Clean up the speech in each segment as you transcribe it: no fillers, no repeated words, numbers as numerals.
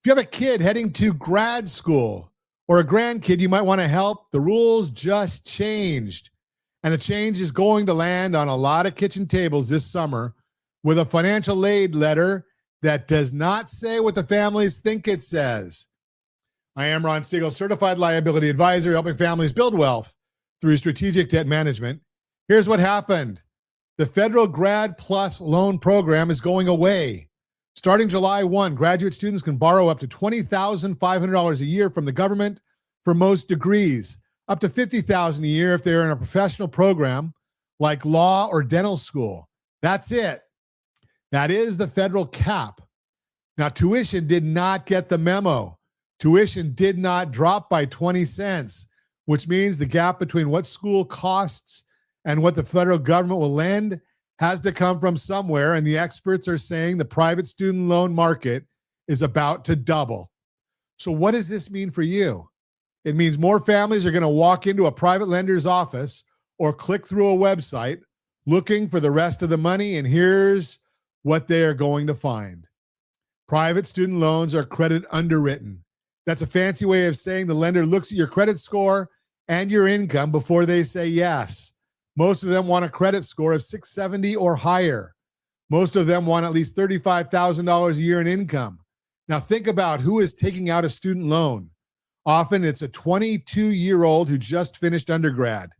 you have a kid heading to grad school or a grandkid you might want to help, the rules just changed. And the change is going to land on a lot of kitchen tables this summer with a financial aid letter that does not say what the families think it says. I am Ron Siegel, certified liability advisor, helping families build wealth through strategic debt management. Here's what happened. The federal Grad Plus loan program is going away. Starting July 1, graduate students can borrow up to $20,500 a year from the government for most degrees, up to $50,000 a year if they're in a professional program like law or dental school. That's it. That is the federal cap. Now, tuition did not get the memo. Tuition did not drop by 20 cents, which means the gap between what school costs and what the federal government will lend has to come from somewhere, and the experts are saying the private student loan market is about to double. So what does this mean for you? It means more families are going to walk into a private lender's office or click through a website looking for the rest of the money, and here's what they are going to find. Private student loans are credit underwritten. That's a fancy way of saying the lender looks at your credit score and your income before they say yes. Most of them want a credit score of 670 or higher. Most of them want at least $35,000 a year in income. Now think about who is taking out a student loan. Often it's a 22-year-old who just finished undergrad.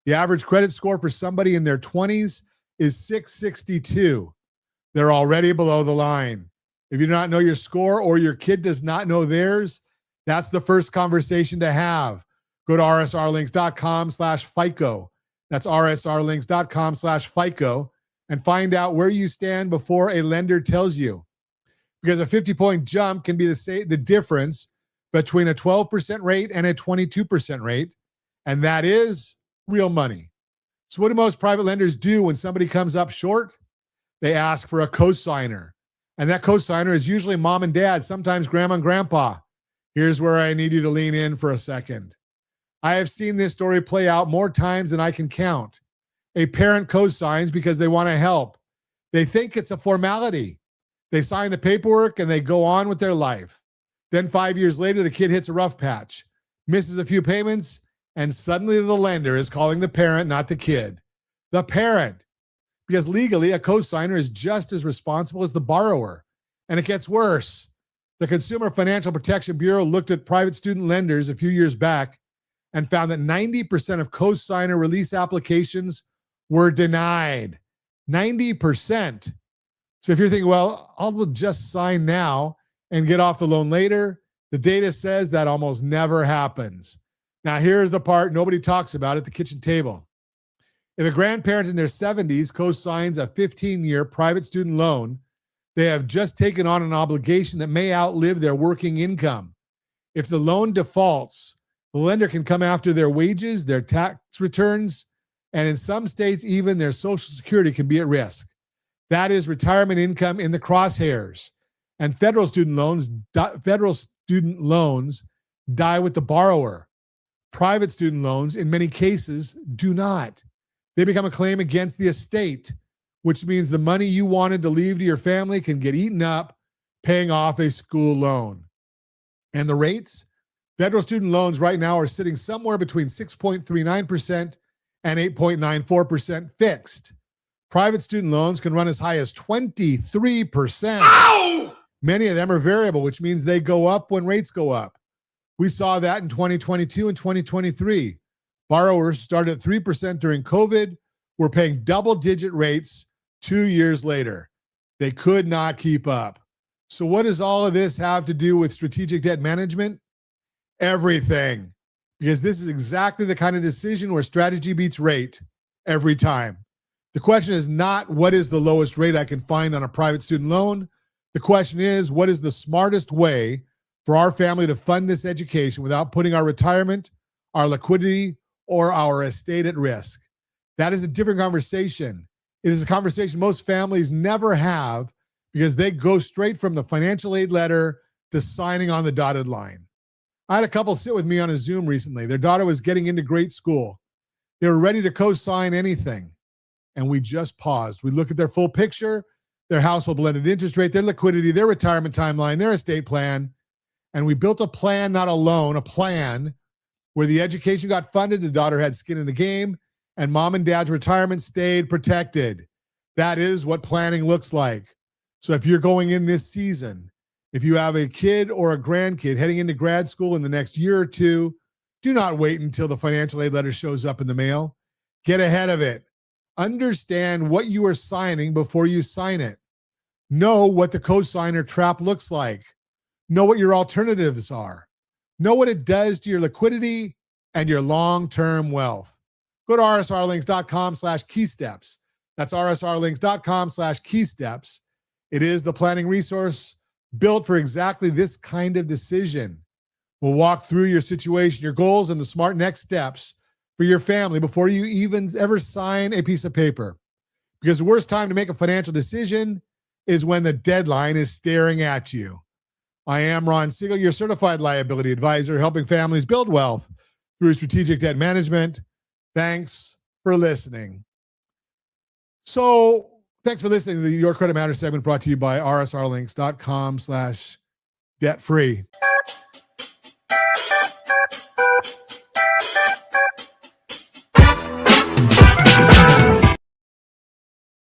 The average credit score for somebody in their 20s is 662. They're already below the line. If you do not know your score or your kid does not know theirs, that's the first conversation to have. Go to rsrlinks.com/FICO. That's rsrlinks.com/FICO and find out where you stand before a lender tells you. Because a 50-point jump can be the difference between a 12% rate and a 22% rate, and that is real money. So what do most private lenders do when somebody comes up short? They ask for a cosigner, and that cosigner is usually mom and dad, sometimes grandma and grandpa. Here's where I need you to lean in for a second. I have seen this story play out more times than I can count. A parent cosigns because they want to help. They think it's a formality. They sign the paperwork and they go on with their life. Then 5 years later, the kid hits a rough patch, misses a few payments, and suddenly the lender is calling the parent, not the kid. The parent. Because legally, a cosigner is just as responsible as the borrower. And it gets worse. The Consumer Financial Protection Bureau looked at private student lenders a few years back and found that 90% of cosigner release applications were denied. 90%. So if you're thinking, well, I'll just sign now and get off the loan later, the data says that almost never happens. Now, here's the part nobody talks about at the kitchen table. If a grandparent in their 70s cosigns a 15-year private student loan, they have just taken on an obligation that may outlive their working income. If the loan defaults, the lender can come after their wages, their tax returns, and in some states, even their Social Security can be at risk. That is retirement income in the crosshairs. And federal student loans die with the borrower. Private student loans, in many cases, do not. They become a claim against the estate, which means the money you wanted to leave to your family can get eaten up paying off a school loan. And the rates? Federal student loans right now are sitting somewhere between 6.39% and 8.94% fixed. Private student loans can run as high as 23%. Ow! Many of them are variable, which means they go up when rates go up. We saw that in 2022 and 2023. Borrowers started at 3% during COVID, were paying double-digit rates 2 years later. They could not keep up. So what does all of this have to do with strategic debt management? Everything. Because this is exactly the kind of decision where strategy beats rate every time. The question is not what is the lowest rate I can find on a private student loan. The question is, what is the smartest way for our family to fund this education without putting our retirement, our liquidity, or our estate at risk? That is a different conversation. It is a conversation most families never have because they go straight from the financial aid letter to signing on the dotted line. I had a couple sit with me on a Zoom recently. Their daughter was getting into great school. They were ready to co-sign anything. And we just paused. We look at their full picture, their household blended interest rate, their liquidity, their retirement timeline, their estate plan. And we built a plan, not a loan, a plan where the education got funded, the daughter had skin in the game, and mom and dad's retirement stayed protected. That is what planning looks like. So if you're going in this season, if you have a kid or a grandkid heading into grad school in the next year or two, do not wait until the financial aid letter shows up in the mail. Get ahead of it. Understand what you are signing before you sign it. Know what the cosigner trap looks like. Know what your alternatives are. Know what it does to your liquidity and your long-term wealth. Go to rsrlinks.com/keysteps. That's rsrlinks.com/keysteps. It is the planning resource built for exactly this kind of decision. We'll walk through your situation, your goals, and the smart next steps for your family before you even ever sign a piece of paper. Because the worst time to make a financial decision is when the deadline is staring at you. I am Ron Siegel, your certified liability advisor, helping families build wealth through strategic debt management. Thanks for listening. So thanks for listening to the Your Credit Matters segment brought to you by rsrlinks.com/debt-free.